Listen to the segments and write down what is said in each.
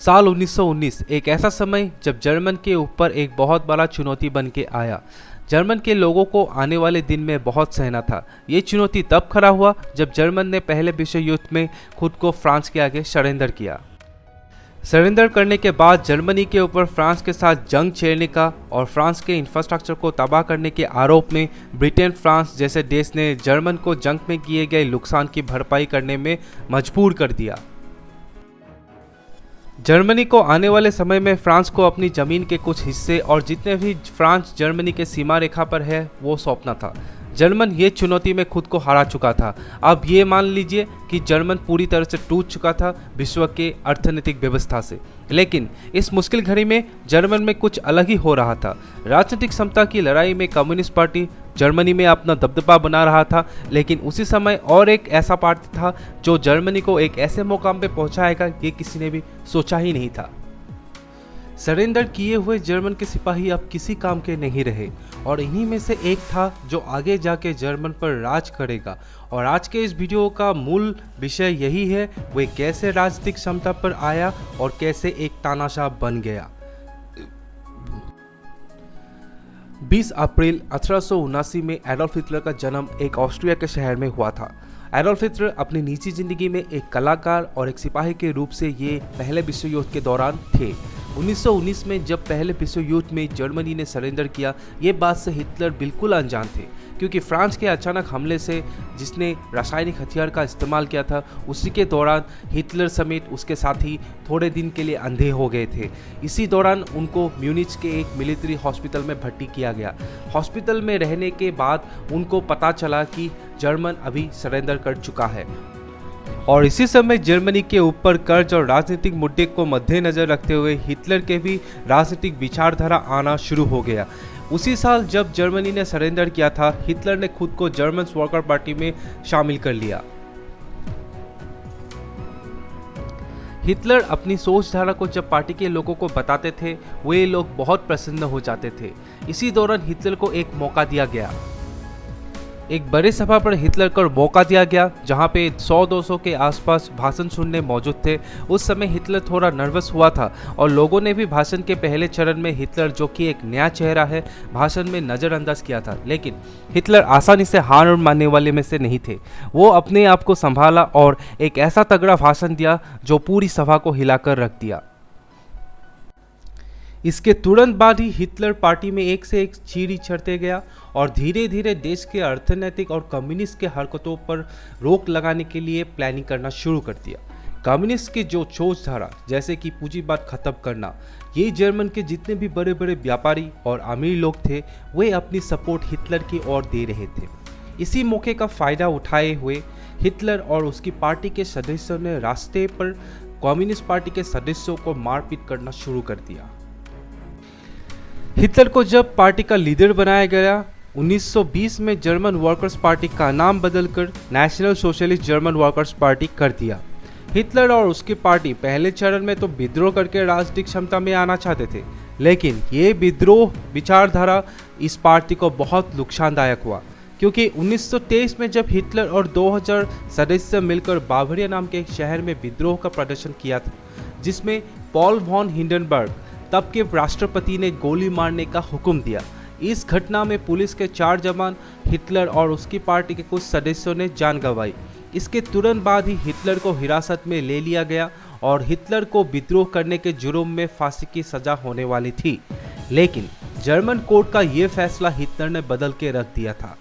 साल 1919 एक ऐसा समय जब जर्मन के ऊपर एक बहुत बड़ा चुनौती बन के आया। जर्मन के लोगों को आने वाले दिन में बहुत सहना था। ये चुनौती तब खड़ा हुआ जब जर्मन ने पहले विश्व युद्ध में खुद को फ्रांस के आगे सरेंडर किया। सरेंडर करने के बाद जर्मनी के ऊपर फ्रांस के साथ जंग छेड़ने का और फ्रांस के इंफ्रास्ट्रक्चर को तबाह करने के आरोप में ब्रिटेन फ्रांस जैसे देश ने जर्मन को जंग में किए गए नुकसान की भरपाई करने में मजबूर कर दिया। जर्मनी को आने वाले समय में फ्रांस को अपनी जमीन के कुछ हिस्से और जितने भी फ्रांस जर्मनी के सीमा रेखा पर है वो सौंपना था। जर्मन ये चुनौती में खुद को हारा चुका था। अब ये मान लीजिए कि जर्मन पूरी तरह से टूट चुका था विश्व के अर्थनैतिक व्यवस्था से। लेकिन इस मुश्किल घड़ी में जर्मन में कुछ अलग ही हो रहा था। राजनीतिक समता की लड़ाई में कम्युनिस्ट पार्टी जर्मनी में अपना दबदबा बना रहा था, लेकिन उसी समय और एक ऐसा पार्टी था जो जर्मनी को एक ऐसे मुकाम पे पहुंचाएगा ये किसी ने भी सोचा ही नहीं था। सरेंडर किए हुए जर्मन के सिपाही अब किसी काम के नहीं रहे और इन्हीं में से एक था जो आगे जाके जर्मन पर राज करेगा। और आज के इस वीडियो का मूल विषय यही है, वे कैसे राजनीतिक क्षमता पर आया और कैसे एक तानाशाह बन गया। 20 अप्रैल 1879 में एडोल्फ हिटलर का जन्म एक ऑस्ट्रिया के शहर में हुआ था। एडोल्फ हिटलर अपनी निजी जिंदगी में एक कलाकार और एक सिपाही के रूप से ये पहले विश्व युद्ध के दौरान थे। 1919 में जब पहले विश्व युद्ध में जर्मनी ने सरेंडर किया, ये बात से हिटलर बिल्कुल अनजान थे, क्योंकि फ्रांस के अचानक हमले से जिसने रासायनिक हथियार का इस्तेमाल किया था, उसी के दौरान हिटलर समेत उसके साथी थोड़े दिन के लिए अंधे हो गए थे। इसी दौरान उनको म्यूनिच के एक मिलिट्री हॉस्पिटल में भर्ती किया गया। हॉस्पिटल में रहने के बाद उनको पता चला कि जर्मन अभी सरेंडर कर चुका है और इसी समय जर्मनी के ऊपर कर्ज और राजनीतिक मुद्दे को मद्देनजर रखते हुए हिटलर के भी राजनीतिक विचारधारा आना शुरू हो गया। उसी साल जब जर्मनी ने सरेंडर किया था, हिटलर ने खुद को जर्मन वर्कर पार्टी में शामिल कर लिया। हिटलर अपनी सोच धारा को जब पार्टी के लोगों को बताते थे, वे लोग बहुत प्रसन्न हो जाते थे। इसी दौरान हिटलर को एक मौका दिया गया। एक बड़े सभा पर हिटलर को मौका दिया गया जहां पे 100-200 के आसपास भाषण सुनने मौजूद थे। उस समय हिटलर थोड़ा नर्वस हुआ था और लोगों ने भी भाषण के पहले चरण में हिटलर, जो कि एक नया चेहरा है, भाषण में नज़रअंदाज किया था। लेकिन हिटलर आसानी से हार मानने वाले में से नहीं थे। वो अपने आप को संभाला और एक ऐसा तगड़ा भाषण दिया जो पूरी सभा को हिलाकर रख दिया। इसके तुरंत बाद ही हिटलर पार्टी में एक से एक चीरी चढ़ते गया और धीरे धीरे देश के अर्थनैतिक और कम्युनिस्ट के हरकतों पर रोक लगाने के लिए प्लानिंग करना शुरू कर दिया। कम्युनिस्ट की जो सोचधारा, जैसे कि पूंजीवाद खत्म करना, ये जर्मन के जितने भी बड़े बड़े व्यापारी और अमीर लोग थे, वे अपनी सपोर्ट हिटलर की ओर दे रहे थे। इसी मौके का फायदा उठाए हुए हिटलर और उसकी पार्टी के सदस्यों ने रास्ते पर कम्युनिस्ट पार्टी के सदस्यों को मारपीट करना शुरू कर दिया। हिटलर को जब पार्टी का लीडर बनाया गया, 1920 में जर्मन वर्कर्स पार्टी का नाम बदलकर national socialist German workers party कर दिया। हिटलर और उसकी पार्टी पहले चरण में तो विद्रोह करके राजनीतिक क्षमता में आना चाहते थे, लेकिन ये विद्रोह विचारधारा इस पार्टी को बहुत नुकसानदायक हुआ, क्योंकि 1923 में जब हिटलर और 2000 सदस्य मिलकर बावरिया नाम के एक शहर में विद्रोह का प्रदर्शन किया था, जिसमें पॉल वॉन हिंडनबर्ग तब के राष्ट्रपति ने गोली मारने का हुक्म दिया। इस घटना में पुलिस के 4 जवान, हिटलर और उसकी पार्टी के कुछ सदस्यों ने जान गंवाई। इसके तुरंत बाद ही हिटलर को हिरासत में ले लिया गया और हिटलर को विद्रोह करने के जुर्म में फांसी की सजा होने वाली थी। लेकिन जर्मन कोर्ट का ये फैसला हिटलर ने बदल के रख दिया था।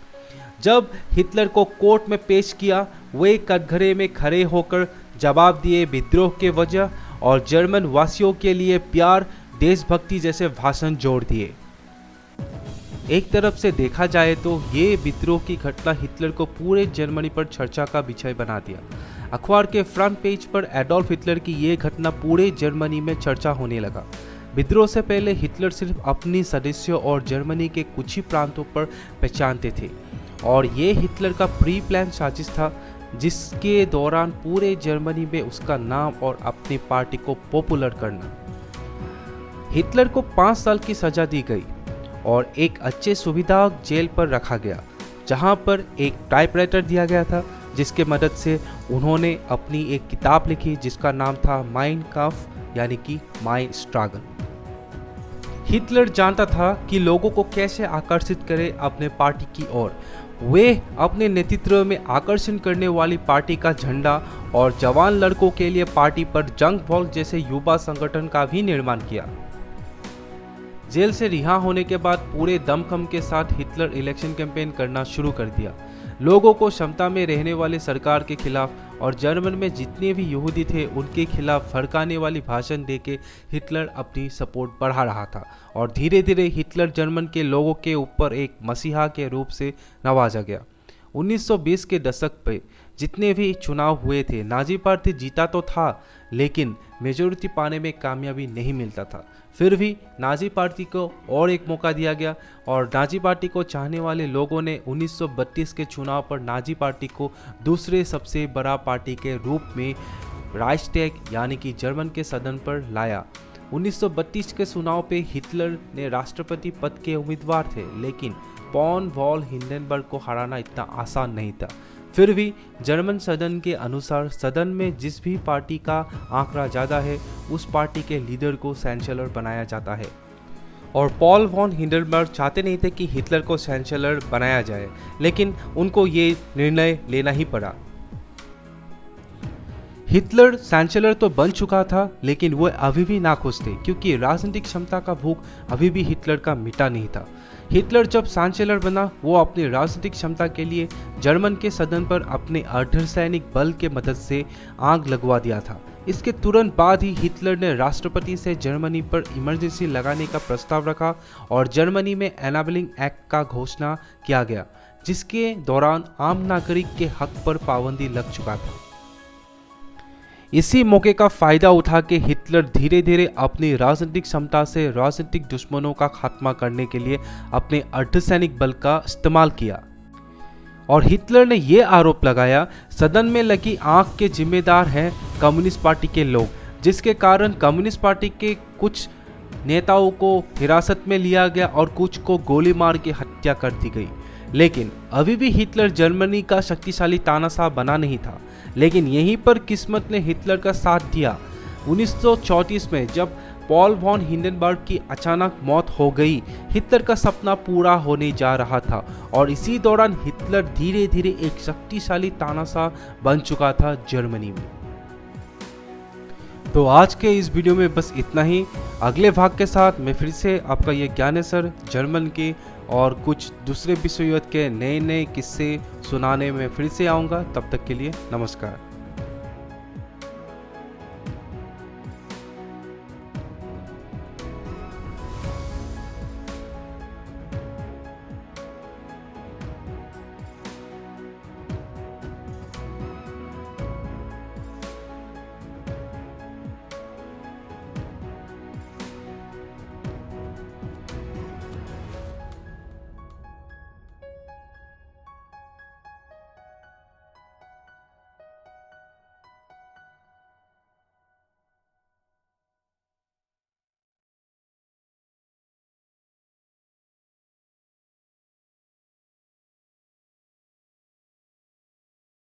जब हिटलर को कोर्ट में पेश किया, वे कटघरे में खड़े होकर जवाब दिए विद्रोह के वजह और जर्मन वासियों के लिए प्यार, देशभक्ति जैसे भाषण जोड़ दिए। एक तरफ से देखा जाए तो ये विद्रोह की घटना हिटलर को पूरे जर्मनी पर चर्चा का विषय बना दिया। अखबार के फ्रंट पेज पर एडोल्फ हिटलर की ये घटना पूरे जर्मनी में चर्चा होने लगा। विद्रोह से पहले हिटलर सिर्फ अपनी सदस्यों और जर्मनी के कुछ ही प्रांतों पर पहचानते थे और ये हिटलर का प्री प्लान साजिश था, जिसके दौरान पूरे जर्मनी में उसका नाम और अपनी पार्टी को पॉपुलर करना। हिटलर को 5 साल की सजा दी गई और एक अच्छे सुविधा जेल पर रखा गया, जहां पर एक टाइपराइटर दिया गया था जिसके मदद से उन्होंने अपनी एक किताब लिखी जिसका नाम था माइन काम्फ यानी कि माई स्ट्रगल। हिटलर जानता था कि लोगों को कैसे आकर्षित करे अपने पार्टी की ओर। वे अपने नेतृत्व में आकर्षण करने वाली पार्टी का झंडा और जवान लड़कों के लिए पार्टी पर जंग वॉल्क जैसे युवा संगठन का भी निर्माण किया। जेल से रिहा होने के बाद पूरे दमखम के साथ हिटलर इलेक्शन कैंपेन करना शुरू कर दिया। लोगों को क्षमता में रहने वाली सरकार के खिलाफ और जर्मन में जितने भी यहूदी थे उनके खिलाफ भड़काने वाली भाषण देके हिटलर अपनी सपोर्ट बढ़ा रहा था और धीरे धीरे हिटलर जर्मन के लोगों के ऊपर एक मसीहा के रूप से नवाजा गया। 1920 के दशक पे जितने भी चुनाव हुए थे नाजी पार्टी जीता तो था लेकिन मेजोरिटी पाने में कामयाबी नहीं मिलता था। फिर भी नाजी पार्टी को और एक मौका दिया गया और नाजी पार्टी को चाहने वाले लोगों ने 1932 के चुनाव पर नाजी पार्टी को दूसरे सबसे बड़ा पार्टी के रूप में राइक्सटैग यानी कि जर्मन के सदन पर लाया। 1932 के चुनाव पे हिटलर ने राष्ट्रपति पद के उम्मीदवार थे लेकिन पॉन वॉल हिंडेनबर्ग को हराना इतना आसान नहीं था। फिर भी जर्मन सदन के अनुसार सदन में जिस भी पार्टी का आंकड़ा ज़्यादा है उस पार्टी के लीडर को चांसलर बनाया जाता है और पॉल वॉन हिंडेनबर्ग चाहते नहीं थे कि हिटलर को चांसलर बनाया जाए लेकिन उनको ये निर्णय लेना ही पड़ा। हिटलर चांसलर तो बन चुका था लेकिन वह अभी भी नाखुश थे क्योंकि राजनीतिक क्षमता का भूख अभी भी हिटलर का मिटा नहीं था। हिटलर जब चांसलर बना वो अपनी राजनीतिक क्षमता के लिए जर्मन के सदन पर अपने अर्धसैनिक बल के मदद से आग लगवा दिया था। इसके तुरंत बाद ही हिटलर ने राष्ट्रपति से जर्मनी पर इमरजेंसी लगाने का प्रस्ताव रखा और जर्मनी में एनाबलिंग एक्ट का घोषणा किया गया जिसके दौरान आम नागरिक के हक पर पाबंदी लग चुका था। इसी मौके का फायदा उठा के हिटलर धीरे धीरे अपनी राजनीतिक क्षमता से राजनीतिक दुश्मनों का खात्मा करने के लिए अपने अर्धसैनिक बल का इस्तेमाल किया और हिटलर ने यह आरोप लगाया सदन में लगी आग के जिम्मेदार हैं कम्युनिस्ट पार्टी के लोग, जिसके कारण कम्युनिस्ट पार्टी के कुछ नेताओं को हिरासत में लिया गया और कुछ को गोली मार के हत्या कर दी गई। लेकिन अभी भी हिटलर जर्मनी का शक्तिशाली तानाशाह बना नहीं था। लेकिन यहीं पर किस्मत ने हिटलर का साथ दिया। 1934 में जब पॉल वॉन हिंडेनबर्ग की अचानक मौत हो गई, हिटलर का सपना पूरा होने जा रहा था और इसी दौरान हिटलर धीरे धीरे एक शक्तिशाली तानाशाह बन चुका था जर्मनी में। तो आज के इस वीडियो में बस इतना ही। अगले भाग के साथ मैं फिर से आपका ये ज्ञानेसर जर्मन के और कुछ दूसरे विश्व युद्ध के नए नए किस्से सुनाने में फिर से आऊँगा। तब तक के लिए नमस्कार।